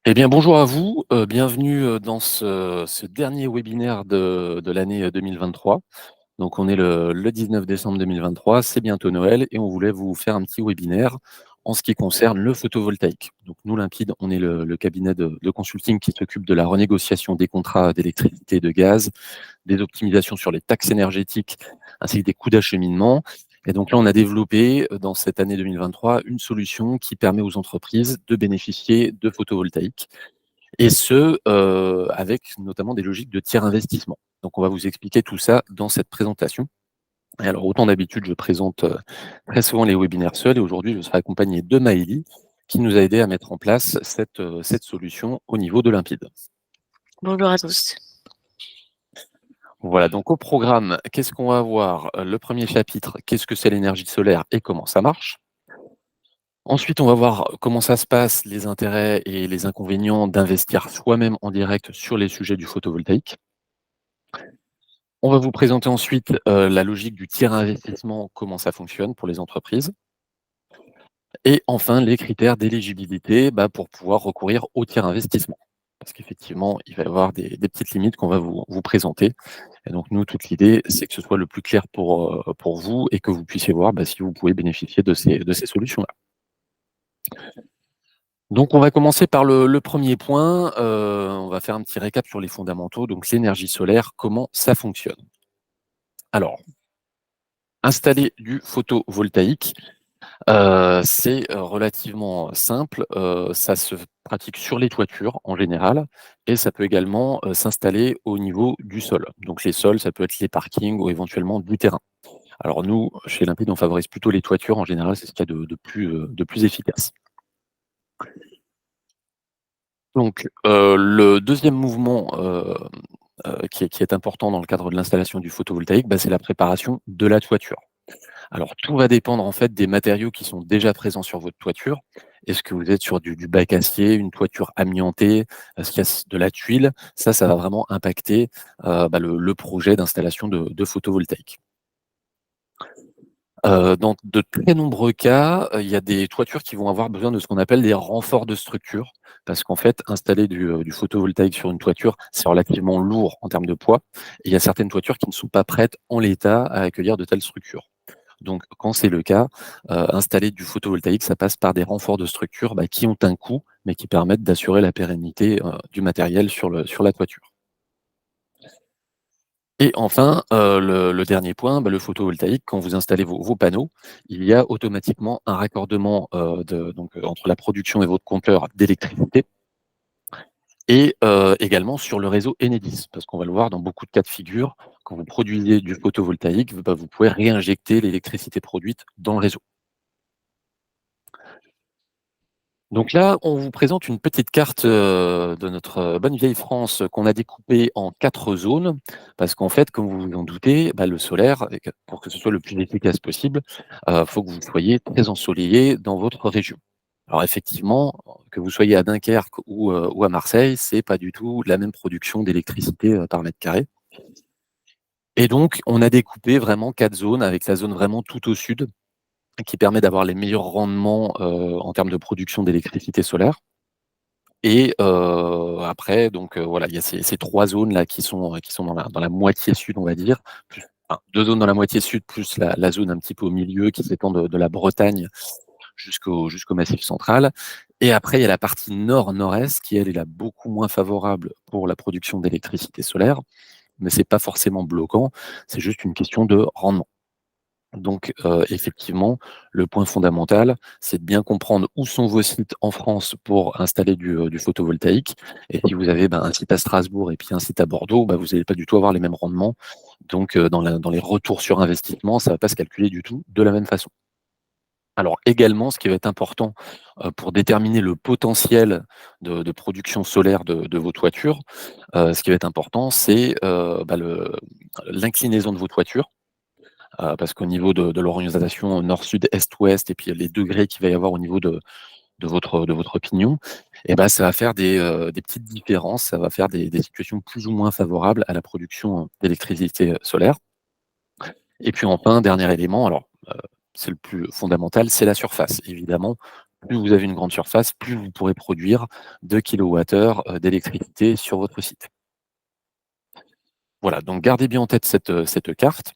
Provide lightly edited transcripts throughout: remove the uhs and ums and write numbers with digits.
Eh bien, bonjour à vous, bienvenue, dans ce dernier webinaire de l'année, 2023. Donc on est le 19 décembre 2023, c'est bientôt Noël et on voulait vous faire un petit webinaire en ce qui concerne le photovoltaïque. Donc nous, Limpide, on est le cabinet de consulting qui s'occupe de la renégociation des contrats d'électricité et de gaz, des optimisations sur les taxes énergétiques, ainsi que des coûts d'acheminement. Et donc là, on a développé, dans cette année 2023, une solution qui permet aux entreprises de bénéficier de photovoltaïque et ce, avec notamment des logiques de tiers investissement. Donc on va vous expliquer tout ça dans cette présentation. Et alors autant d'habitude, je présente, très souvent les webinaires seul et aujourd'hui, je serai accompagné de Maëlie, qui nous a aidé à mettre en place cette solution au niveau de Limpide. Bonjour à tous. Voilà, donc au programme, qu'est-ce qu'on va voir? Le premier chapitre, qu'est-ce que c'est l'énergie solaire et comment ça marche? Ensuite, on va voir comment ça se passe, les intérêts et les inconvénients d'investir soi-même en direct sur les sujets du photovoltaïque. On va vous présenter ensuite, la logique du tiers investissement, comment ça fonctionne pour les entreprises. Et enfin, les critères d'éligibilité, pour pouvoir recourir au tiers investissement. Parce qu'effectivement, il va y avoir des petites limites qu'on va vous présenter. Et donc nous, toute l'idée, c'est que ce soit le plus clair pour vous et que vous puissiez voir, si vous pouvez bénéficier de ces solutions-là. Donc on va commencer par le 1er point, on va faire un petit récap sur les fondamentaux. Donc l'énergie solaire, comment ça fonctionne? Alors, installer du photovoltaïque, c'est, relativement simple, ça se pratique sur les toitures en général et ça peut également, s'installer au niveau du sol. Donc les sols, ça peut être les parkings ou éventuellement du terrain. Alors nous, chez Limpide, on favorise plutôt les toitures en général, c'est ce qu'il y a de plus efficace. Donc, le deuxième mouvement, qui est important dans le cadre de l'installation du photovoltaïque, c'est la préparation de la toiture. Alors tout va dépendre en fait des matériaux qui sont déjà présents sur votre toiture. Est-ce que vous êtes sur du bac acier, une toiture amiantée? Est-ce qu'il y a de la tuile? Ça va vraiment impacter, le projet d'installation de photovoltaïque. Dans de très nombreux cas, il y a des toitures qui vont avoir besoin de ce qu'on appelle des renforts de structure. Parce qu'en fait, installer du photovoltaïque sur une toiture, c'est relativement lourd en termes de poids et il y a certaines toitures qui ne sont pas prêtes en l'état à accueillir de telles structures. Donc quand c'est le cas, installer du photovoltaïque, ça passe par des renforts de structure, qui ont un coût, mais qui permettent d'assurer la pérennité, du matériel sur la toiture. Et enfin, le dernier point, le photovoltaïque, quand vous installez vos panneaux, il y a automatiquement un raccordement, entre la production et votre compteur d'électricité et également sur le réseau Enedis. Parce qu'on va le voir dans beaucoup de cas de figure, quand vous produisez du photovoltaïque, vous pouvez réinjecter l'électricité produite dans le réseau. Donc là, on vous présente une petite carte, de notre, bonne vieille France, qu'on a découpée en 4 zones. Parce qu'en fait, comme vous vous en doutez, le solaire et que pour que ce soit le plus efficace possible, faut que vous soyez très ensoleillé dans votre région. Alors effectivement, que vous soyez à Dunkerque ou à Marseille, c'est pas du tout la même production d'électricité, par mètre carré. Et donc on a découpé vraiment 4 zones avec la zone vraiment tout au sud, qui permet d'avoir les meilleurs rendements, en termes de production d'électricité solaire. Et après donc voilà, il y a ces 3 zones-là qui sont dans la moitié sud, on va dire, plus 2 zones dans la moitié sud, plus la zone un petit peu au milieu qui s'étend de la Bretagne jusqu'au Massif central. Et après, il y a la partie nord-nord-est qui, elle, est là beaucoup moins favorable pour la production d'électricité solaire, mais c'est pas forcément bloquant, c'est juste une question de rendement. Donc, effectivement, le point fondamental, c'est de bien comprendre où sont vos sites en France pour installer du photovoltaïque. Et si vous avez, un site à Strasbourg et puis un site à Bordeaux, vous n'allez pas du tout avoir les mêmes rendements. Donc, dans les retours sur investissement, ça ne va pas se calculer du tout de la même façon. Alors également, ce qui va être important, pour déterminer le potentiel de production solaire de vos toitures, ce qui va être important, c'est, l'inclinaison de vos toitures. Parce qu'au niveau de l'orientation nord-sud, est-ouest et puis les degrés qu'il va y avoir au niveau de votre pignon ça va faire des petites différences, ça va faire des situations plus ou moins favorables à la production d'électricité, solaire. Et puis enfin, dernier élément, alors, c'est le plus fondamental, c'est la surface. Évidemment, plus vous avez une grande surface, plus vous pourrez produire de kilowattheures, d'électricité sur votre site. Voilà, donc gardez bien en tête cette carte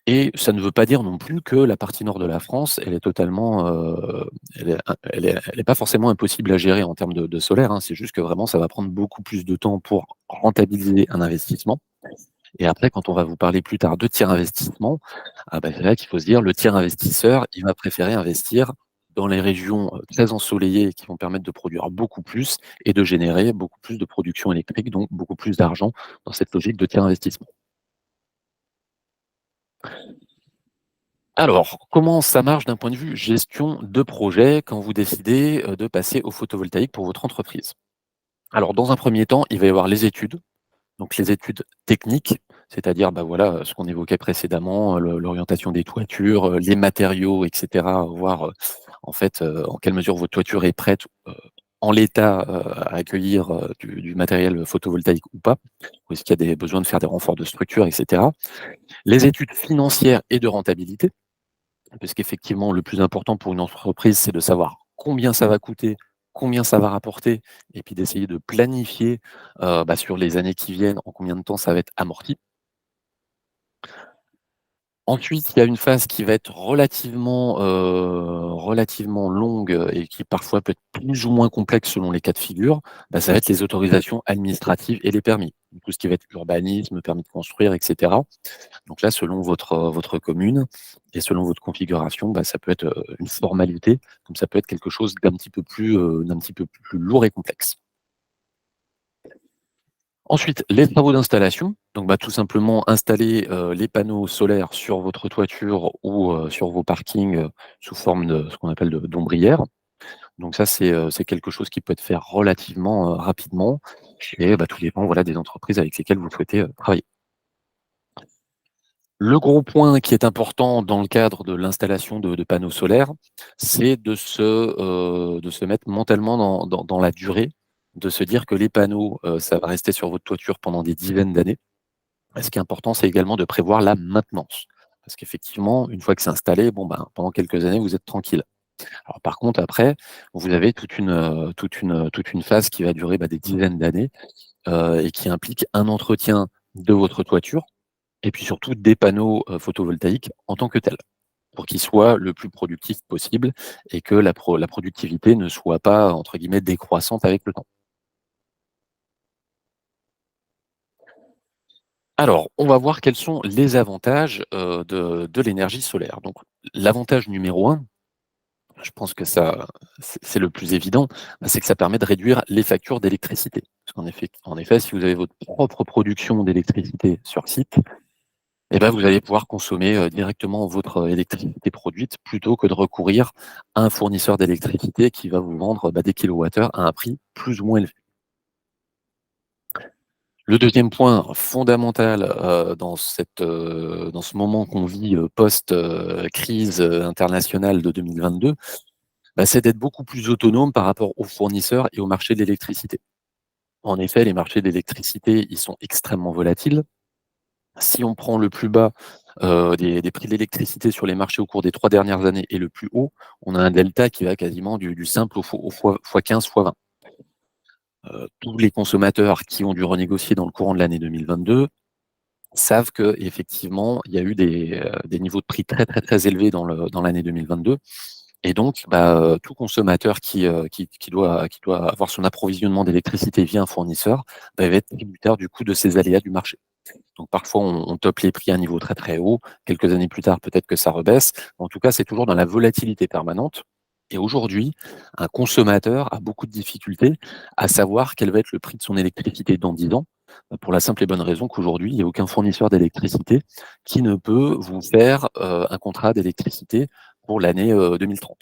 et ça ne veut pas dire non plus que la partie nord de la France, elle est totalement, elle est pas forcément impossible à gérer en termes de solaire, hein. C'est juste que vraiment ça va prendre beaucoup plus de temps pour rentabiliser un investissement et après quand on va vous parler plus tard de tiers investissement, ah bah, c'est là qu'il faut se dire le tiers investisseur, il va préférer investir dans les régions, très ensoleillées qui vont permettre de produire beaucoup plus et de générer beaucoup plus de production électrique, donc beaucoup plus d'argent dans cette logique de tiers investissement. Alors, comment ça marche d'un point de vue gestion de projet quand vous décidez, de passer au photovoltaïque pour votre entreprise? Alors dans un premier temps, il va y avoir les études. Donc les études techniques, c'est-à-dire, bah, voilà, ce qu'on évoquait précédemment, l'orientation des toitures, les matériaux et cetera, voir, en fait, en quelle mesure votre toiture est prête, en l'état, à accueillir, du matériel photovoltaïque ou pas, ou est-ce qu'il y a des besoins de faire des renforts de structure et cetera. Les études financières et de rentabilité, puisqu'effectivement le plus important pour une entreprise, c'est de savoir combien ça va coûter, combien ça va rapporter et puis d'essayer de planifier, bah, sur les années qui viennent, en combien de temps ça va être amorti. Ensuite, il y a une phase qui va être relativement longue, et qui parfois peut être plus ou moins complexe selon les cas de figure. Bah, ça va être les autorisations administratives et les permis. Tout ce qui va être urbanisme, permis de construire et cetera. Donc là, selon votre commune et selon votre configuration, bah, ça peut être, une formalité, comme ça peut être quelque chose d'un petit peu plus lourd et complexe. Ensuite, les travaux d'installation, donc bah, tout simplement installer, les panneaux solaires sur votre toiture ou, sur vos parkings, sous forme de ce qu'on appelle d'ombrières. Donc ça, c'est quelque chose qui peut être fait relativement, rapidement et bah, tout dépend, voilà, des entreprises avec lesquelles vous souhaitez, travailler. Le gros point qui est important dans le cadre de l'installation de panneaux solaires, c'est de se mettre mentalement dans la durée, de se dire que les panneaux, ça va rester sur votre toiture pendant des dizaines d'années. Et ce qui est important, c'est également de prévoir la maintenance. Parce qu'effectivement, une fois que c'est installé, bon, ben, pendant quelques années, vous êtes tranquille. Alors par contre, après, vous avez toute une phase qui va durer, bah, des dizaines d'années, et qui implique un entretien de votre toiture et puis surtout des panneaux, photovoltaïques en tant que tels, pour qu'ils soient le plus productifs possible et que la productivité ne soit pas, entre guillemets, «décroissante» avec le temps. Alors, on va voir quels sont les avantages, de l'énergie solaire. Donc l'avantage numéro un, je pense que ça c'est le plus évident, bah, c'est que ça permet de réduire les factures d'électricité. Parce qu'en effet, si vous avez votre propre production d'électricité sur site, et ben, vous allez pouvoir consommer, directement votre, électricité produite plutôt que de recourir à un fournisseur d'électricité qui va vous vendre, bah, des kilowattheures à un prix plus ou moins élevé. Le deuxième point fondamental, dans ce moment qu'on vit, post, crise, internationale de 2022, bah, c'est d'être beaucoup plus autonome par rapport aux fournisseurs et au marché de l'électricité. En effet, les marchés de l'électricité, ils sont extrêmement volatiles. Si on prend le plus bas, des prix de l'électricité sur les marchés au cours des 3 dernières années et le plus haut, on a un delta qui va quasiment du simple au fois 15, fois 20. Tous les consommateurs qui ont dû renégocier dans le courant de l'année 2022 savent qu'effectivement, il y a eu des niveaux de prix très, très, très élevés dans l'année 2022 et donc bah, tout consommateur qui doit avoir son approvisionnement d'électricité via un fournisseur, bah, va être tributaire du coût de ces aléas du marché. Donc parfois, on tope les prix à un niveau très, très haut. Quelques années plus tard, peut-être que ça rebaisse. En tout cas, c'est toujours dans la volatilité permanente et aujourd'hui, un consommateur a beaucoup de difficultés à savoir quel va être le prix de son électricité dans 10 ans, pour la simple et bonne raison qu'aujourd'hui, il n'y a aucun fournisseur d'électricité qui ne peut vous faire, un contrat d'électricité pour l'année, 2030.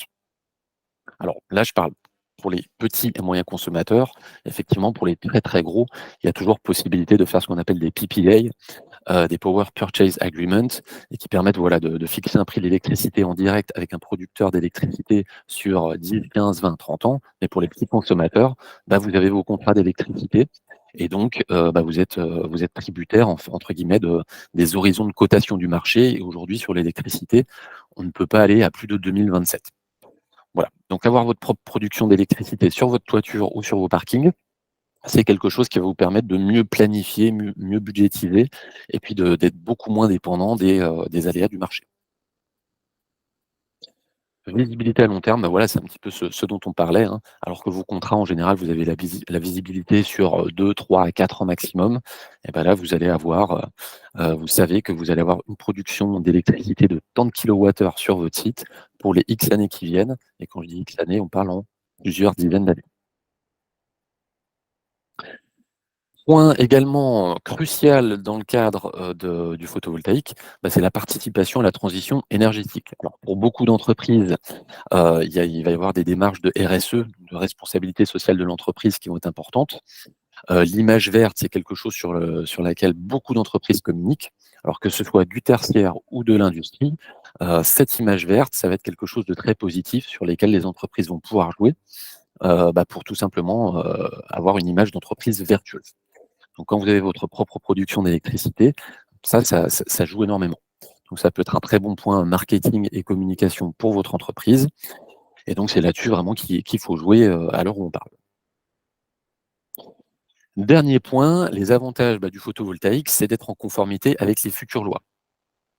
Alors là, je parle pour les petits et moyens consommateurs. Effectivement, pour les très, très gros, il y a toujours possibilité de faire ce qu'on appelle des PPA, des Power Purchase Agreement, et qui permettent, voilà, de fixer un prix de l'électricité en direct avec un producteur d'électricité sur 10, 15, 20, 30 ans. Mais pour les petits consommateurs, bah, vous avez vos contrats d'électricité et donc bah, vous êtes tributaire entre guillemets des horizons de cotation du marché et aujourd'hui sur l'électricité, on ne peut pas aller à plus de 2027. Voilà, donc avoir votre propre production d'électricité sur votre toiture ou sur vos parkings, c'est quelque chose qui va vous permettre de mieux planifier, mieux budgétiser et puis d'être beaucoup moins dépendant des aléas du marché. Visibilité à long terme, bah, voilà, c'est un petit peu ce dont on parlait, hein. Alors que vos contrats, en général, vous avez la visibilité sur, 2, 3 à 4 ans maximum. Et bah, là, vous allez avoir, vous savez que vous allez avoir une production d'électricité de tant de kilowattheures sur votre site pour les X années qui viennent. Et quand je dis X années, on parle en plusieurs dizaines d'années. Point également crucial dans le cadre, du photovoltaïque, bah, c'est la participation à la transition énergétique. Alors pour beaucoup d'entreprises, il va y avoir des démarches de RSE, de responsabilité sociale de l'entreprise qui vont être importantes. L'image verte, c'est quelque chose sur laquelle beaucoup d'entreprises communiquent. Alors que ce soit du tertiaire ou de l'industrie, cette image verte, ça va être quelque chose de très positif sur lesquels les entreprises vont pouvoir jouer, bah, pour tout simplement, avoir une image d'entreprise vertueuse. Donc quand vous avez votre propre production d'électricité, ça joue énormément. Donc ça peut être un très bon point marketing et communication pour votre entreprise. Et donc c'est là-dessus vraiment qu'il faut jouer, à l'heure où on parle. Dernier point, les avantages, bah, du photovoltaïque, c'est d'être en conformité avec les futures lois.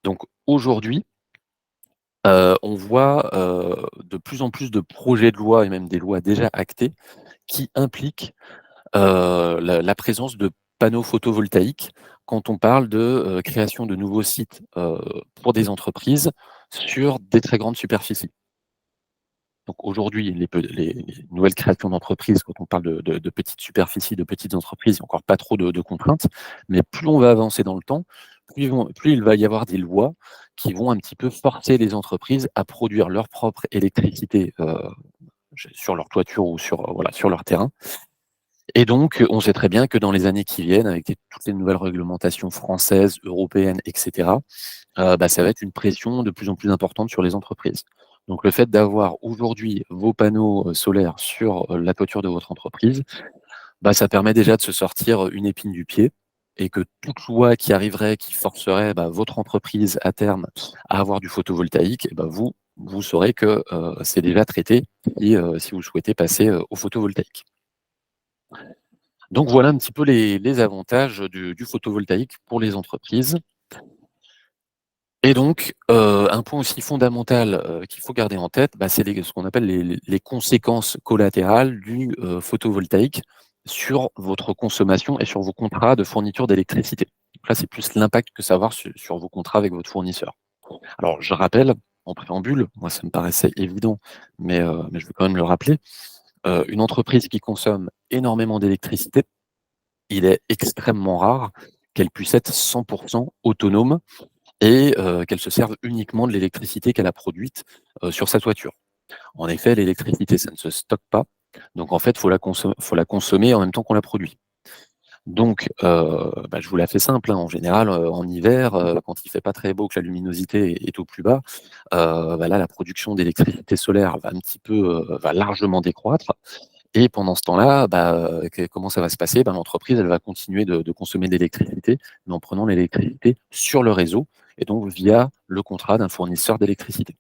Donc aujourd'hui, on voit, de plus en plus de projets de loi et même des lois déjà actées qui impliquent, la présence de panneaux photovoltaïques quand on parle de, création de nouveaux sites, pour des entreprises sur des très grandes superficies. Donc aujourd'hui, les nouvelles créations d'entreprises, quand on parle de petites superficies, de petites entreprises, il n'y a encore pas trop de contraintes, mais plus on va avancer dans le temps, plus il va y avoir des lois qui vont un petit peu forcer les entreprises à produire leur propre électricité, sur leur toiture ou voilà, sur leur terrain. Et donc, on sait très bien que dans les années qui viennent, avec toutes les nouvelles réglementations françaises, européennes, et cetera, bah, ça va être une pression de plus en plus importante sur les entreprises. Donc le fait d'avoir aujourd'hui vos panneaux, solaires sur, la toiture de votre entreprise, bah, ça permet déjà de se sortir, une épine du pied et que toute loi qui arriverait, qui forcerait, bah, votre entreprise à terme à avoir du photovoltaïque, et bah, vous saurez que, c'est déjà traité si vous souhaitez passer, au photovoltaïque. Donc voilà un petit peu les avantages du photovoltaïque pour les entreprises. Et donc, un point aussi fondamental, qu'il faut garder en tête, bah, c'est ce qu'on appelle les conséquences collatérales du, photovoltaïque sur votre consommation et sur vos contrats de fourniture d'électricité. Donc là, c'est plus l'impact que ça va avoir sur vos contrats avec votre fournisseur. Alors je rappelle, en préambule, moi ça me paraissait évident, mais je veux quand même le rappeler, une entreprise qui consomme énormément d'électricité, il est extrêmement rare qu'elle puisse être 100 autonome et qu'elle se serve uniquement de l'électricité qu'elle a produite, sur sa toiture. En effet, l'électricité, ça ne se stocke pas, donc en fait, faut la consommer en même temps qu'on la produit. Donc bah, je vous la fais simple, hein, en général, en hiver, quand il fait pas très beau, que la luminosité est au plus bas, bah, là, la production d'électricité solaire va largement décroître et pendant ce temps-là, bah, comment ça va se passer? Ben, l'entreprise, elle va continuer de consommer de l'électricité, mais en prenant l'électricité sur le réseau et donc via le contrat d'un fournisseur d'électricité.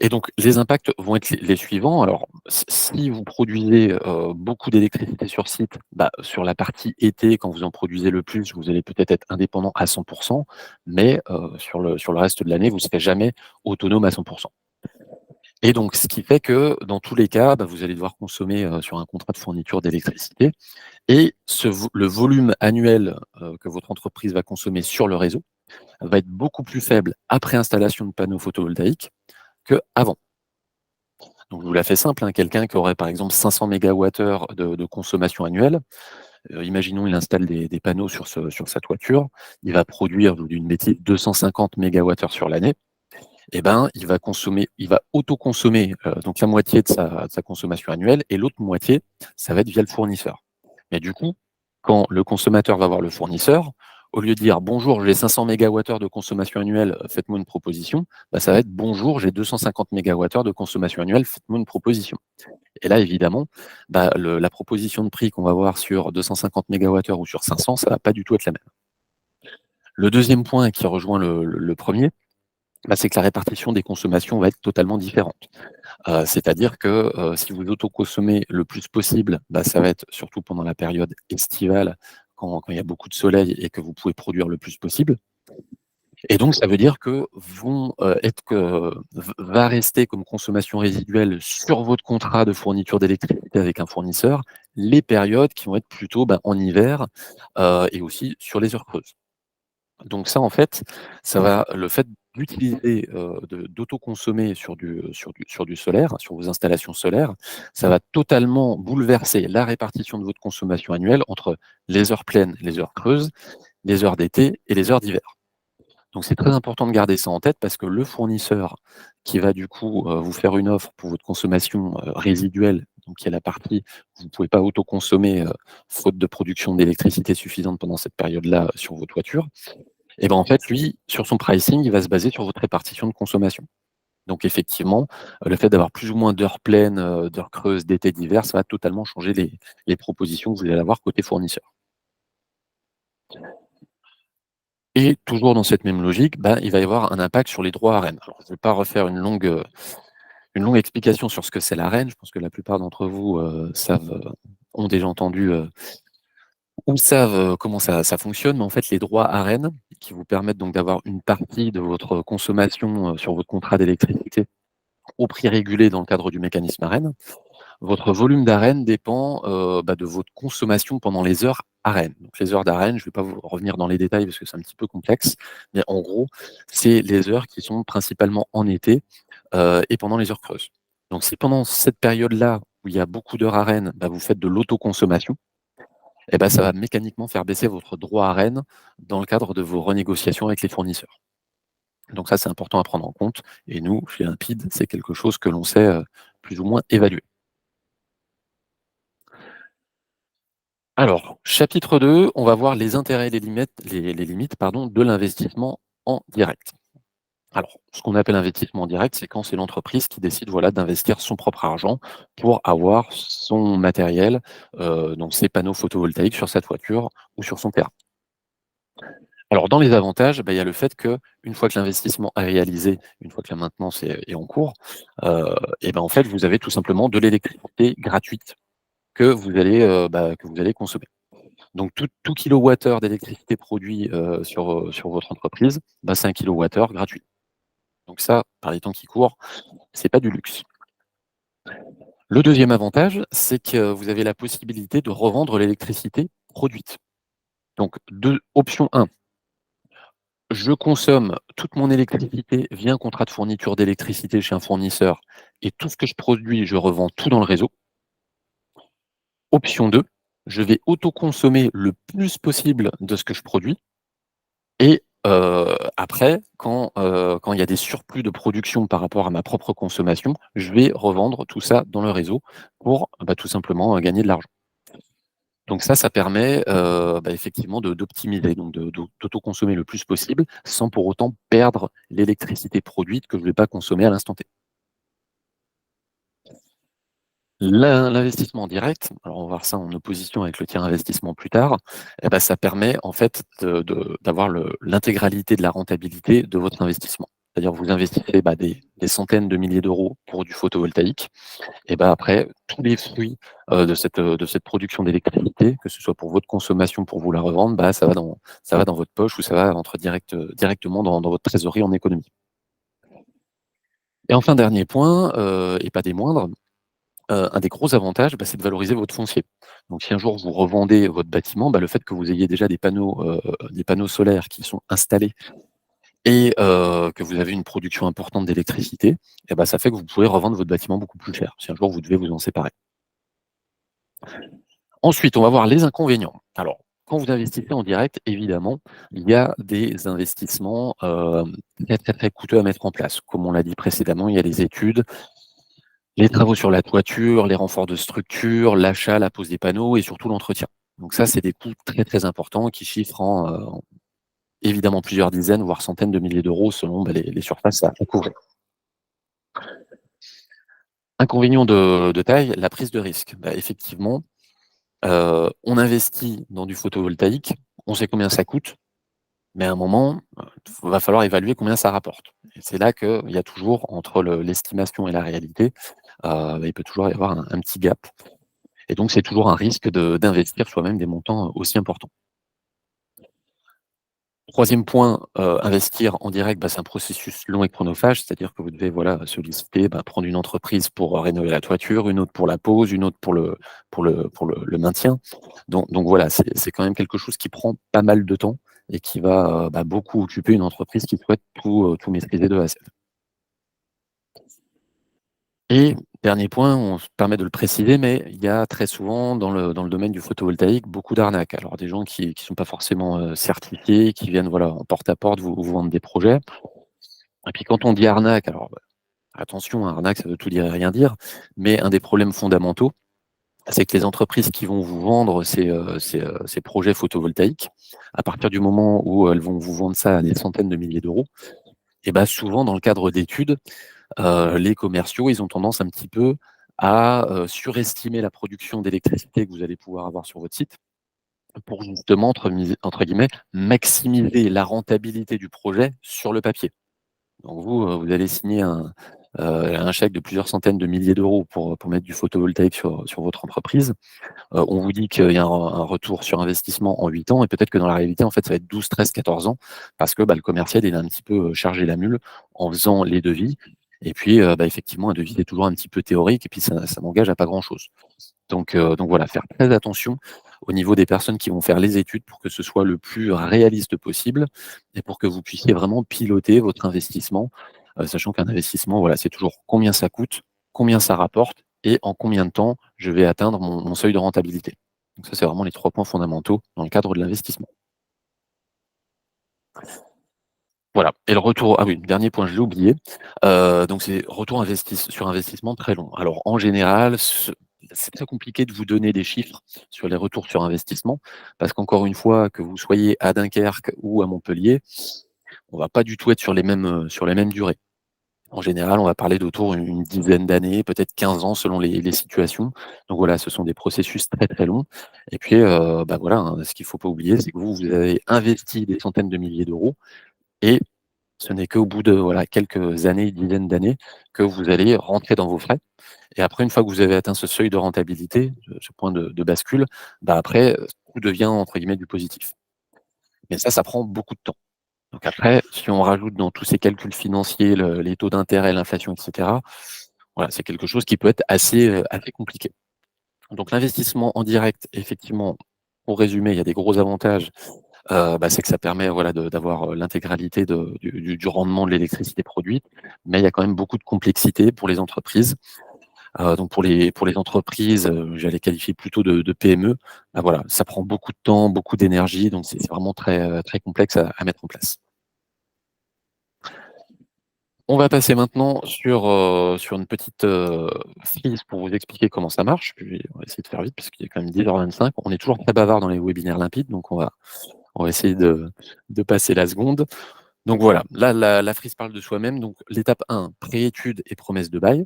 Et donc les impacts vont être les suivants. Alors si vous produisez, beaucoup d'électricité sur site, bah, sur la partie été, quand vous en produisez le plus, vous allez peut-être être indépendant à 100 mais sur le reste de l'année, vous ne serez jamais autonome à 100. Et donc, ce qui fait que dans tous les cas, bah, vous allez devoir consommer, sur un contrat de fourniture d'électricité et le volume annuel, que votre entreprise va consommer sur le réseau va être beaucoup plus faible après installation de panneaux photovoltaïques qu'avant. Donc je vous la fais simple, hein, quelqu'un qui aurait par exemple 500 mégawattheures de consommation annuelle, imaginons il installe des panneaux sur sa toiture, il va produire, je vous dis une bêtise, 250 mégawattheures sur l'année. Et ben, il va autoconsommer, donc la moitié de sa consommation annuelle et l'autre moitié, ça va être via le fournisseur. Mais du coup, quand le consommateur va voir le fournisseur, au lieu de dire: «Bonjour, j'ai 500 mégawattheures de consommation annuelle, faites-moi une proposition», bah, ça va être: «Bonjour, j'ai 250 mégawattheures de consommation annuelle, faites-moi une proposition». Et là, évidemment, bah, la proposition de prix qu'on va avoir sur 250 mégawattheures ou sur 500, ça va pas du tout être la même. Le deuxième point qui rejoint le 1er, C'est que la répartition des consommations va être totalement différente. C'est-à-dire que, si vous autoconsommez le plus possible, ça va être surtout pendant la période estivale, quand il y a beaucoup de soleil et que vous pouvez produire le plus possible. Et donc ça veut dire que vont, être que va rester comme consommation résiduelle sur votre contrat de fourniture d'électricité avec un fournisseur, les périodes qui vont être plutôt, en hiver, et aussi sur les heures creuses. Donc ça, en fait, ça va le fait d'utiliser, d'autoconsommer sur du solaire, sur vos installations solaires, ça va totalement bouleverser la répartition de votre consommation annuelle entre les heures pleines, les heures creuses, les heures d'été et les heures d'hiver. Donc c'est très important de garder ça en tête parce que le fournisseur qui va du coup, vous faire une offre pour votre consommation, résiduelle, donc qui est la partie que vous ne pouvez pas autoconsommer, faute de production d'électricité suffisante pendant cette période-là, sur vos toitures, et en fait, lui, sur son pricing, il va se baser sur votre répartition de consommation. Donc effectivement, le fait d'avoir plus ou moins d'heures pleines, d'heures creuses, d'été, d'hiver, ça va totalement changer les propositions que vous allez avoir côté fournisseur. Et toujours dans cette même logique, il va y avoir un impact sur les droits ARENH. Alors je ne vais pas refaire une longue explication sur ce que c'est l'ARENH. Je pense que la plupart d'entre vous, ont déjà entendu, ou savent, comment ça fonctionne. Mais en fait, les droits ARENH, qui vous permettent donc d'avoir une partie de votre consommation, sur votre contrat d'électricité au prix régulé dans le cadre du mécanisme ARENH. Votre volume d'ARENH dépend, de votre consommation pendant les heures ARENH. Donc les heures d'ARENH, je ne vais pas vous revenir dans les détails parce que c'est un petit peu complexe, mais en gros, c'est les heures qui sont principalement en été, et pendant les heures creuses. Donc si pendant cette période-là, où il y a beaucoup d'heures ARENH, vous faites de l'autoconsommation, ça va mécaniquement faire baisser votre droit ARENH dans le cadre de vos renégociations avec les fournisseurs. Donc ça, c'est important à prendre en compte, et nous, chez Limpide, c'est quelque chose que l'on sait, plus ou moins évaluer. Alors, chapitre 2, on va voir les intérêts et les limites de l'investissement en direct. Alors, ce qu'on appelle investissement en direct, c'est quand c'est l'entreprise qui décide, voilà, d'investir son propre argent pour avoir son matériel, donc ses panneaux photovoltaïques sur sa toiture ou sur son terrain. Alors dans les avantages, il y a le fait qu'une fois que l'investissement est réalisé, une fois que la maintenance est en cours, en fait, vous avez tout simplement de l'électricité gratuite que vous allez consommer. Donc tout kilowattheure d'électricité produit, sur votre entreprise, c'est 1 kilowattheure gratuit. Donc ça, par les temps qui courent, c'est pas du luxe. Le deuxième avantage, c'est que vous avez la possibilité de revendre l'électricité produite. Donc option 1, je consomme toute mon électricité via un contrat de fourniture d'électricité chez un fournisseur, et tout ce que je produis, je revends tout dans le réseau. Option 2, je vais autoconsommer le plus possible de ce que je produis, et après, quand il y a des surplus de production par rapport à ma propre consommation, je vais revendre tout ça dans le réseau pour, tout simplement, gagner de l'argent. Donc ça permet, effectivement d'optimiser, donc d'autoconsommer le plus possible, sans pour autant perdre l'électricité produite que je ne vais pas consommer à l'instant T. L'investissement direct, alors on va voir ça en opposition avec le tiers investissement plus tard, ça permet en fait d'avoir l'intégralité de la rentabilité de votre investissement. C'est-à-dire vous investissez, des centaines de milliers d'euros pour du photovoltaïque, et après tous les fruits, de cette production d'électricité, que ce soit pour votre consommation, pour vous la revendre, ça va dans votre poche, ou ça va entrer directement dans votre trésorerie en économie. Et enfin, dernier point, et pas des moindres, un des gros avantages, c'est de valoriser votre foncier. Donc si un jour vous revendez votre bâtiment, le fait que vous ayez déjà des panneaux solaires qui sont installés, et que vous avez une production importante d'électricité, ça fait que vous pouvez revendre votre bâtiment beaucoup plus cher, si un jour vous devez vous en séparer. Ensuite, on va voir les inconvénients. Alors, quand vous investissez en direct, évidemment, il y a des investissements, très, très, très coûteux à mettre en place. Comme on l'a dit précédemment, il y a les études, les travaux sur la toiture, les renforts de structure, l'achat, la pose des panneaux et surtout l'entretien. Donc ça, c'est des coûts très, très importants qui chiffrent en évidemment plusieurs dizaines, voire centaines de milliers d'euros selon les surfaces à couvrir. Inconvénient de taille, la prise de risque. Effectivement, on investit dans du photovoltaïque, on sait combien ça coûte, Mais à un moment, va falloir évaluer combien ça rapporte. Et c'est là qu'il y a toujours entre l'estimation et la réalité, il peut toujours y avoir un petit gap. Et donc c'est toujours un risque d'investir soi-même des montants aussi importants. 3e point, investir en direct, c'est un processus long et chronophage, c'est-à-dire que vous devez, voilà, solliciter, prendre une entreprise pour rénover la toiture, une autre pour la pose, une autre pour le maintien. Donc voilà, c'est quand même quelque chose qui prend pas mal de temps et qui va, beaucoup occuper une entreprise qui souhaite tout maîtriser de A à Z. Et dernier point, on se permet de le préciser, mais il y a très souvent dans le domaine du photovoltaïque, beaucoup d'arnaques. Alors des gens qui sont pas forcément, certifiés, qui viennent, voilà, en porte-à-porte vous vendre des projets. Et puis quand on dit arnaque, alors, attention, arnaque, ça veut tout dire et rien dire, mais un des problèmes fondamentaux, c'est que les entreprises qui vont vous vendre ces projets photovoltaïques, à partir du moment où elles vont vous vendre ça à des centaines de milliers d'euros, et souvent dans le cadre d'études, les commerciaux, ils ont tendance un petit peu à, surestimer la production d'électricité que vous allez pouvoir avoir sur votre site, pour justement entre guillemets «maximiser la rentabilité du projet sur le papier». Donc vous allez signer un chèque de plusieurs centaines de milliers d'euros pour mettre du photovoltaïque sur votre entreprise. On vous dit qu'il y a un retour sur investissement en 8 ans et peut-être que dans la réalité, en fait, ça va être 12, 13, 14 ans parce que, le commercial, il a un petit peu, chargé la mule en faisant les devis et puis, effectivement, un devis, c'est toujours un petit peu théorique et puis ça n'engage à pas grand-chose. Donc voilà, faire très attention au niveau des personnes qui vont faire les études pour que ce soit le plus réaliste possible et pour que vous puissiez vraiment piloter votre investissement, sachant qu'un investissement, voilà, c'est toujours combien ça coûte, combien ça rapporte et en combien de temps je vais atteindre mon seuil de rentabilité. Donc ça, c'est vraiment les 3 points fondamentaux dans le cadre de l'investissement. Voilà et le retour, ah oui, dernier point, je l'ai oublié, donc c'est retour sur investissement très long. Alors en général, c'est très compliqué de vous donner des chiffres sur les retours sur investissement parce qu'encore une fois, que vous soyez à Dunkerque ou à Montpellier, on va pas du tout être sur les mêmes durées. En général, on va parler d'autour une dizaine d'années, peut-être 15 ans selon les situations. Donc voilà, ce sont des processus très, très longs et puis, voilà, hein, ce qu'il faut pas oublier, c'est que vous avez investi des centaines de milliers d'euros et ce n'est qu'au bout de, voilà, quelques années, dizaines d'années, que vous allez rentrer dans vos frais et après une fois que vous avez atteint ce seuil de rentabilité, ce point de bascule, après, tout devient entre guillemets «du positif». Mais ça prend beaucoup de temps. Donc après, si on rajoute dans tous ces calculs financiers les taux d'intérêt, l'inflation et cetera, voilà, c'est quelque chose qui peut être assez compliqué. Donc l'investissement en direct, effectivement, pour résumer, il y a des gros avantages, c'est que ça permet, voilà, d'avoir, l'intégralité du rendement de l'électricité produite, mais il y a quand même beaucoup de complexité pour les entreprises. Donc pour les entreprises, j'allais qualifier plutôt de PME, voilà, ça prend beaucoup de temps, beaucoup d'énergie, donc c'est vraiment très, très complexe à mettre en place. On va passer maintenant sur une petite, frise pour vous expliquer comment ça marche, puis on va essayer de faire vite parce qu'il est quand même 10h25. On est toujours très bavard dans les webinaires limpides, donc on va essayer de passer la seconde. Donc voilà, là, la frise parle de soi-même. Donc l'étape 1, pré-étude et promesse de bail.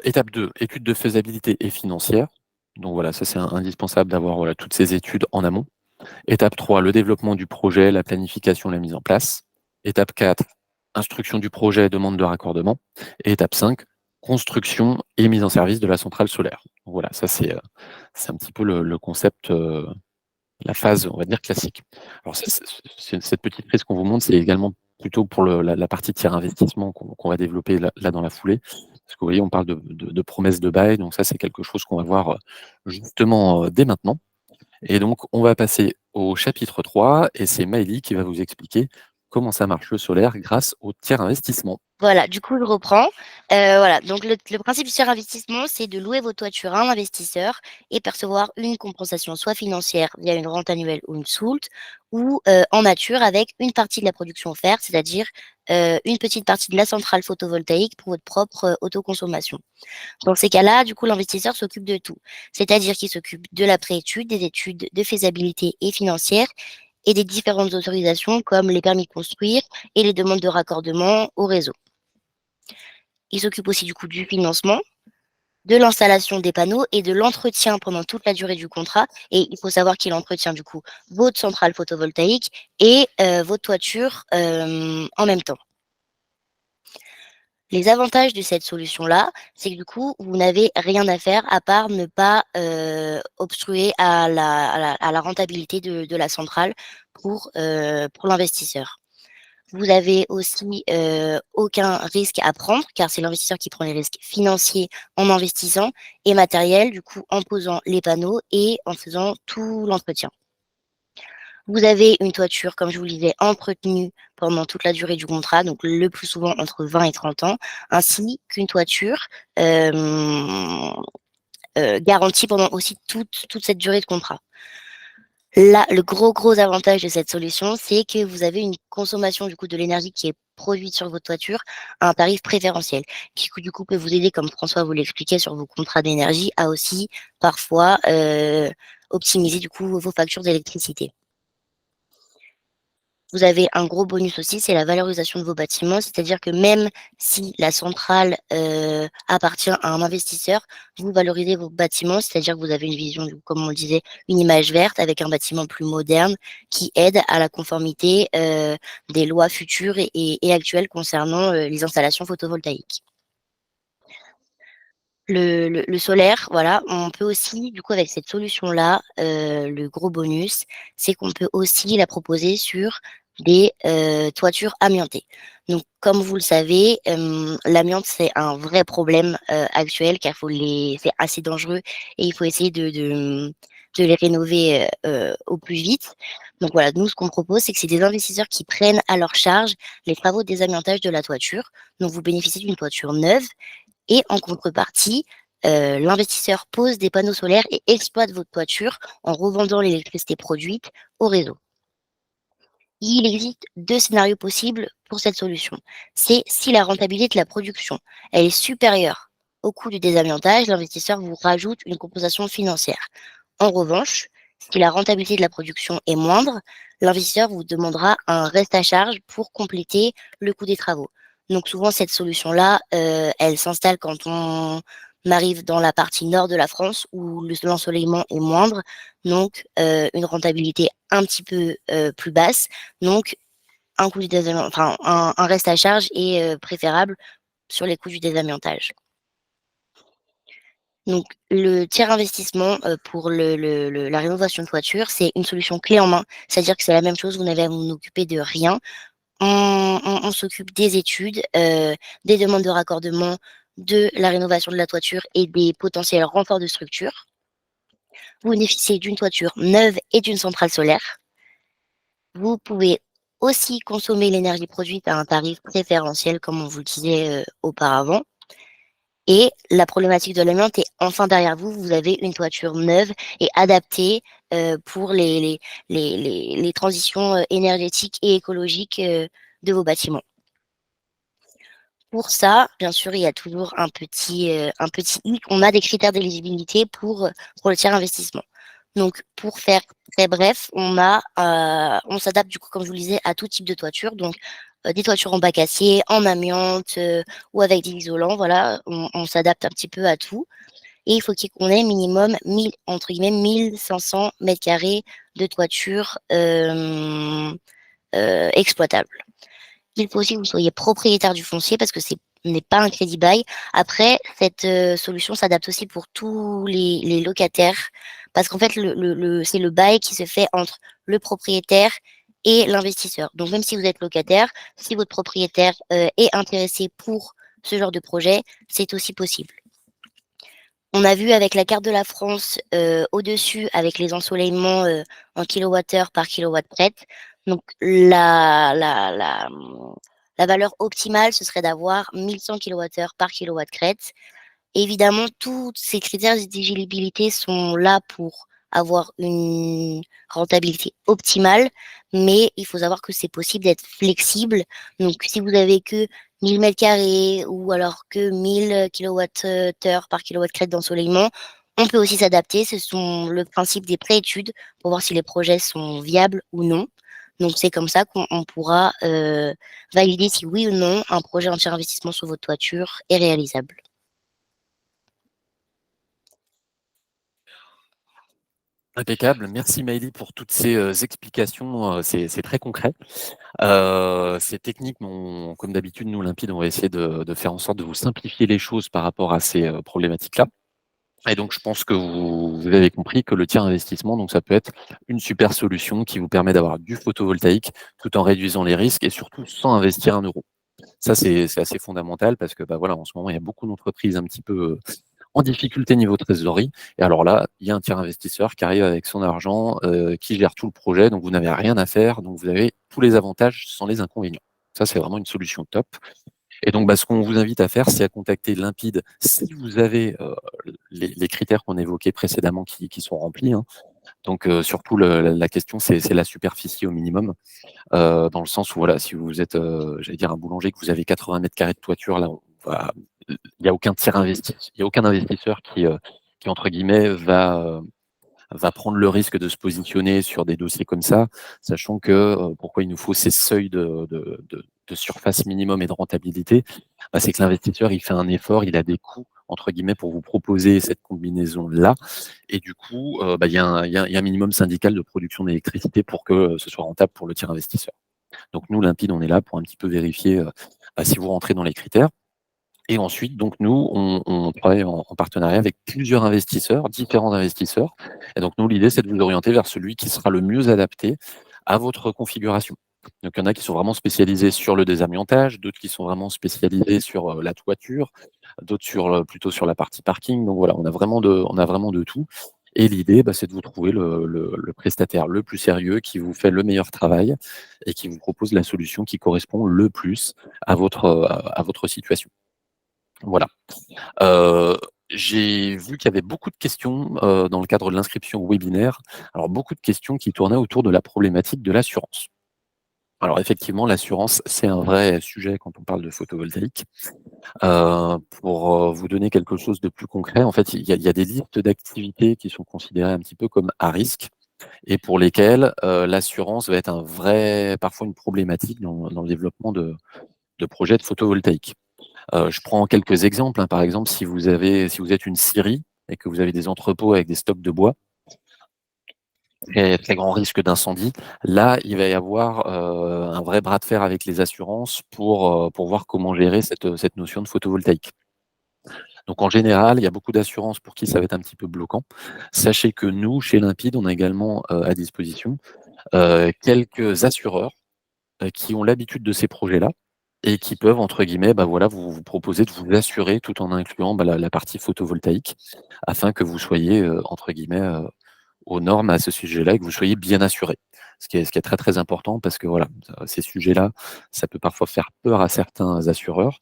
Étape 2, étude de faisabilité et financière. Donc voilà, ça c'est indispensable d'avoir, voilà, toutes ces études en amont. Étape 3, le développement du projet, la planification, la mise en place. Étape 4, instruction du projet, demande de raccordement. Et étape 5, construction et mise en service de la centrale solaire. Donc voilà, ça c'est un petit peu le concept, la phase, on va dire, classique. Alors cette petite prise qu'on vous montre, c'est également plutôt pour la partie tiers investissement qu'on va développer là dans la foulée. Parce que vous voyez, on parle de promesses de bail, donc ça c'est quelque chose qu'on va voir, justement, dès maintenant. Et donc, on va passer au chapitre 3 et c'est Maëlie qui va vous expliquer comment ça marche le solaire grâce au tiers investissement. Voilà, du coup, je reprends. Voilà, donc le principe du tiers investissement, c'est de louer vos toitures à un investisseur et percevoir une compensation soit financière via une rente annuelle ou une soulte ou, en nature avec une partie de la production offerte, c'est-à-dire, une petite partie de la centrale photovoltaïque pour votre propre, autoconsommation. Dans ces cas-là, du coup, l'investisseur s'occupe de tout. C'est-à-dire qu'il s'occupe de la préétude, des études de faisabilité et financière et des différentes autorisations comme les permis de construire et les demandes de raccordement au réseau. Il s'occupe aussi du coup du financement de l'installation des panneaux et de l'entretien pendant toute la durée du contrat. Et il faut savoir qu'il entretient du coup votre centrale photovoltaïque et votre toiture en même temps. Les avantages de cette solution-là, c'est que du coup, vous n'avez rien à faire à part ne pas obstruer à la rentabilité de la centrale pour l'investisseur. Vous avez aussi aucun risque à prendre, car c'est l'investisseur qui prend les risques financiers en investissant et matériels, du coup en posant les panneaux et en faisant tout l'entretien. Vous avez une toiture, comme je vous le disais, entretenue pendant toute la durée du contrat, donc le plus souvent entre 20 et 30 ans, ainsi qu'une toiture garantie pendant aussi toute cette durée de contrat. Là, le gros avantage de cette solution, c'est que vous avez une consommation du coup de l'énergie qui est produite sur votre toiture à un tarif préférentiel, qui du coup peut vous aider, comme François vous l'expliquait sur vos contrats d'énergie, à aussi parfois optimiser du coup vos factures d'électricité. Vous avez un gros bonus aussi, c'est la valorisation de vos bâtiments, c'est-à-dire que même si la centrale appartient à un investisseur, vous valorisez vos bâtiments, c'est-à-dire que vous avez une vision, comme on le disait, une image verte avec un bâtiment plus moderne qui aide à la conformité des lois futures et actuelles concernant les installations photovoltaïques. Le solaire, voilà, on peut aussi, du coup, avec cette solution-là, le gros bonus, c'est qu'on peut aussi la proposer sur des toitures amiantées. Donc, comme vous le savez, l'amiante, c'est un vrai problème actuel, car c'est assez dangereux et il faut essayer de les rénover au plus vite. Donc voilà, nous, ce qu'on propose, c'est que c'est des investisseurs qui prennent à leur charge les travaux de désamiantage de la toiture. Donc, vous bénéficiez d'une toiture neuve et en contrepartie, l'investisseur pose des panneaux solaires et exploite votre toiture en revendant l'électricité produite au réseau. Il existe 2 scénarios possibles pour cette solution. C'est si la rentabilité de la production, elle est supérieure au coût du désamiantage, l'investisseur vous rajoute une compensation financière. En revanche, si la rentabilité de la production est moindre, l'investisseur vous demandera un reste à charge pour compléter le coût des travaux. Donc souvent cette solution-là, elle s'installe quand on arrive dans la partie nord de la France où l'ensoleillement est moindre, donc une rentabilité un petit peu plus basse. Donc un coût du enfin un reste à charge est préférable sur les coûts du désamiantage. Donc le tiers investissement pour la rénovation de toiture, c'est une solution clé en main. C'est-à-dire que c'est la même chose, vous n'avez à vous occuper de rien. On s'occupe des études, des demandes de raccordement, de la rénovation de la toiture et des potentiels renforts de structure. Vous bénéficiez d'une toiture neuve et d'une centrale solaire. Vous pouvez aussi consommer l'énergie produite à un tarif préférentiel, comme on vous le disait auparavant. Et la problématique de l'amiante est enfin derrière vous. Vous avez une toiture neuve et adaptée pour les transitions énergétiques et écologiques de vos bâtiments. Pour ça, bien sûr, il y a toujours un petit hic. On a des critères d'éligibilité pour le tiers investissement. Donc, pour faire très bref, on s'adapte du coup, comme je vous le disais, à tout type de toiture. Donc, des toitures en bac acier, en amiante ou avec des isolants. Voilà, on s'adapte un petit peu à tout. Et il faut qu'on ait minimum 1000, entre guillemets, 1500 mètres carrés de toiture exploitable. Il faut aussi que vous soyez propriétaire du foncier parce que ce n'est pas un crédit bail. Après, cette solution s'adapte aussi pour tous les locataires parce qu'en fait, c'est le bail qui se fait entre le propriétaire et l'investisseur. Donc, même si vous êtes locataire, si votre propriétaire est intéressé pour ce genre de projet, c'est aussi possible. On a vu avec la carte de la France au-dessus avec les ensoleillements en kilowattheure par kilowatt crête. Donc la valeur optimale, ce serait d'avoir 1100 kWh par kilowatt crête. Évidemment, tous ces critères d'éligibilité sont là pour avoir une rentabilité optimale, mais il faut savoir que c'est possible d'être flexible. Donc, si vous avez que 1000 mètres carrés ou alors que 1000 kWh par kilowatt crête d'ensoleillement, on peut aussi s'adapter. Ce sont le principe des préétudes pour voir si les projets sont viables ou non. Donc, c'est comme ça qu'on pourra valider si oui ou non un projet entier investissement sur votre toiture est réalisable. Impeccable. Merci Maëlie pour toutes ces explications. C'est très concret. Ces techniques, comme d'habitude, nous, Limpide, on va essayer de faire en sorte de vous simplifier les choses par rapport à ces problématiques-là. Et donc, je pense que vous avez compris que le tiers investissement, donc ça peut être une super solution qui vous permet d'avoir du photovoltaïque tout en réduisant les risques et surtout sans investir 1 euro. Ça, c'est assez fondamental parce que, bah, voilà, en ce moment, il y a beaucoup d'entreprises un petit peu en difficulté niveau trésorerie. Et alors là, il y a un tiers investisseur qui arrive avec son argent, qui gère tout le projet, donc vous n'avez rien à faire, donc vous avez tous les avantages sans les inconvénients. Ça, c'est vraiment une solution top. Et donc, bah, ce qu'on vous invite à faire, c'est à contacter Limpide si vous avez les critères qu'on évoquait précédemment qui sont remplis, hein. Donc, surtout, la question, c'est la superficie au minimum, dans le sens où, voilà, si vous êtes, j'allais dire, un boulanger, que vous avez 80 mètres carrés de toiture, là, il n'y a aucun tiers investisseur, il y a aucun investisseur qui entre guillemets, va prendre le risque de se positionner sur des dossiers comme ça, sachant que pourquoi il nous faut ces seuils de surface minimum et de rentabilité, bah, c'est que l'investisseur, il fait un effort, il a des coûts, entre guillemets, pour vous proposer cette combinaison-là. Et du coup, bah, il y a un minimum syndical de production d'électricité pour que ce soit rentable pour le tiers investisseur. Donc nous, Limpide, on est là pour un petit peu vérifier bah, si vous rentrez dans les critères. Et ensuite, donc nous, on travaille en partenariat avec plusieurs investisseurs, différents investisseurs. Et donc nous, l'idée, c'est de vous orienter vers celui qui sera le mieux adapté à votre configuration. Donc il y en a qui sont vraiment spécialisés sur le désamiantage, d'autres qui sont vraiment spécialisés sur la toiture, d'autres plutôt sur la partie parking. Donc voilà, on a vraiment de tout. Et l'idée, bah, c'est de vous trouver le prestataire le plus sérieux, qui vous fait le meilleur travail et qui vous propose la solution qui correspond le plus à votre situation. Voilà. Heu, j'ai vu qu'il y avait beaucoup de questions, dans le cadre de l'inscription au webinaire. Alors beaucoup de questions qui tournaient autour de la problématique de l'assurance. Alors effectivement, l'assurance, c'est un vrai sujet quand on parle de photovoltaïque. Pour, vous donner quelque chose de plus concret, en fait, il y a des listes d'activités qui sont considérées un petit peu comme à risque et pour lesquelles, l'assurance va être parfois une problématique dans le développement de projets de photovoltaïque. Je prends quelques exemples, hein. Par exemple, si vous êtes une scierie et que vous avez des entrepôts avec des stocks de bois, très, très grand risque d'incendie. Là, il va y avoir, un vrai bras de fer avec les assurances pour voir comment gérer cette notion de photovoltaïque. Donc en général, il y a beaucoup d'assurances pour qui ça va être un petit peu bloquant. Sachez que nous, chez Limpide, on a également, à disposition, quelques assureurs qui ont l'habitude de ces projets-là et qui peuvent, entre guillemets, bah, voilà, vous proposer de vous assurer tout en incluant, bah, la partie photovoltaïque afin que vous soyez, entre guillemets, aux normes à ce sujet-là et que vous soyez bien assuré. Ce qui est très, très important parce que voilà, ces sujets-là, ça peut parfois faire peur à certains assureurs.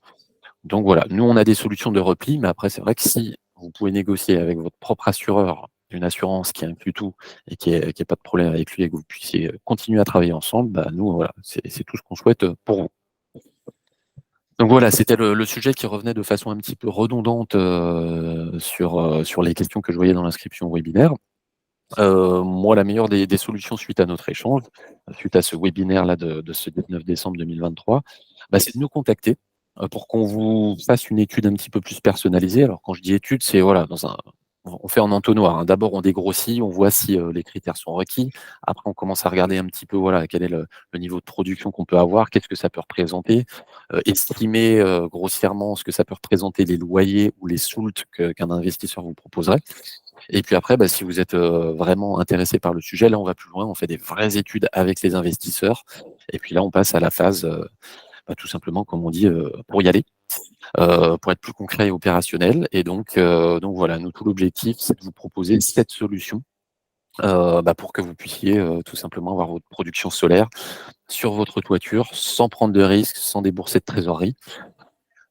Donc voilà, nous, on a des solutions de repli, mais après, c'est vrai que si vous pouvez négocier avec votre propre assureur une assurance qui inclut tout et qui est pas de problème avec lui et que vous puissiez continuer à travailler ensemble, bah, nous, voilà, c'est tout ce qu'on souhaite pour vous. Donc voilà, c'était le sujet qui revenait de façon un petit peu redondante sur les questions que je voyais dans l'inscription au webinaire. Moi, la meilleure des solutions suite à notre échange, suite à ce webinaire-là de ce 19 décembre 2023, bah, c'est de nous contacter pour qu'on vous fasse une étude un petit peu plus personnalisée. Alors quand je dis étude, c'est voilà, on fait en entonnoir, hein. D'abord, on dégrossit, on voit si les critères sont requis. Après, on commence à regarder un petit peu, voilà, quel est le niveau de production qu'on peut avoir, qu'est-ce que ça peut représenter, estimer grossièrement ce que ça peut représenter les loyers ou les soultes qu'un investisseur vous proposerait. Et puis après, bah, si vous êtes vraiment intéressé par le sujet, là, on va plus loin, on fait des vraies études avec les investisseurs. Et puis là, on passe à la phase, bah, tout simplement, comme on dit, pour y aller, pour être plus concret et opérationnel. Et donc voilà, nous, tout l'objectif, c'est de vous proposer cette solution bah, pour que vous puissiez tout simplement avoir votre production solaire sur votre toiture sans prendre de risques, sans débourser de trésorerie.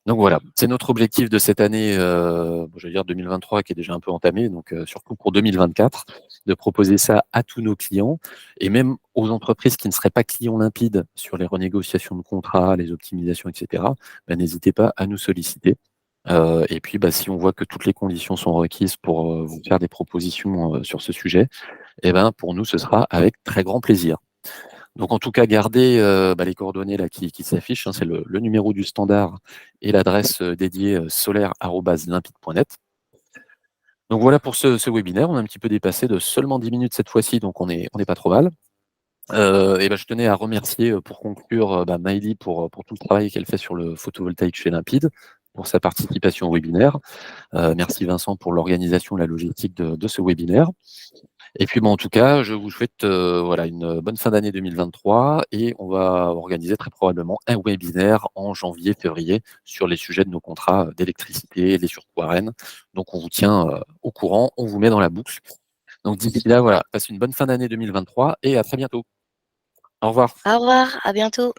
Donc voilà, c'est notre objectif de cette année, je vais dire 2023 qui est déjà un peu entamée, donc surtout pour 2024, de proposer ça à tous nos clients et même aux entreprises qui ne seraient pas clients limpides sur les renégociations de contrats, les optimisations et cetera, bah, n'hésitez pas à nous solliciter. Et puis, bah, si on voit que toutes les conditions sont requises pour, vous faire des propositions, sur ce sujet, et ben, pour nous, ce sera avec très grand plaisir. Donc en tout cas, gardez, bah, les coordonnées là qui s'affichent, hein, c'est le numéro du standard et l'adresse, dédiée, solaire@limpide.net. Donc voilà pour ce webinaire. On a un petit peu dépassé de seulement 10 minutes cette fois-ci, donc on est pas trop mal. Et je tenais à remercier, pour conclure, Maëlie pour tout le travail qu'elle fait sur le photovoltaïque chez Limpide, pour sa participation au webinaire. Merci Vincent pour l'organisation et la logistique de ce webinaire. Et puis, en tout cas, je vous souhaite, voilà, une bonne fin d'année 2023 et on va organiser très probablement un webinaire en janvier, février sur les sujets de nos contrats, d'électricité, les surcoûts à Rennes. Donc on vous tient, au courant, on vous met dans la boucle. Donc d'ici là, voilà, passez une bonne fin d'année 2023 et à très bientôt. Au revoir. Au revoir, à bientôt.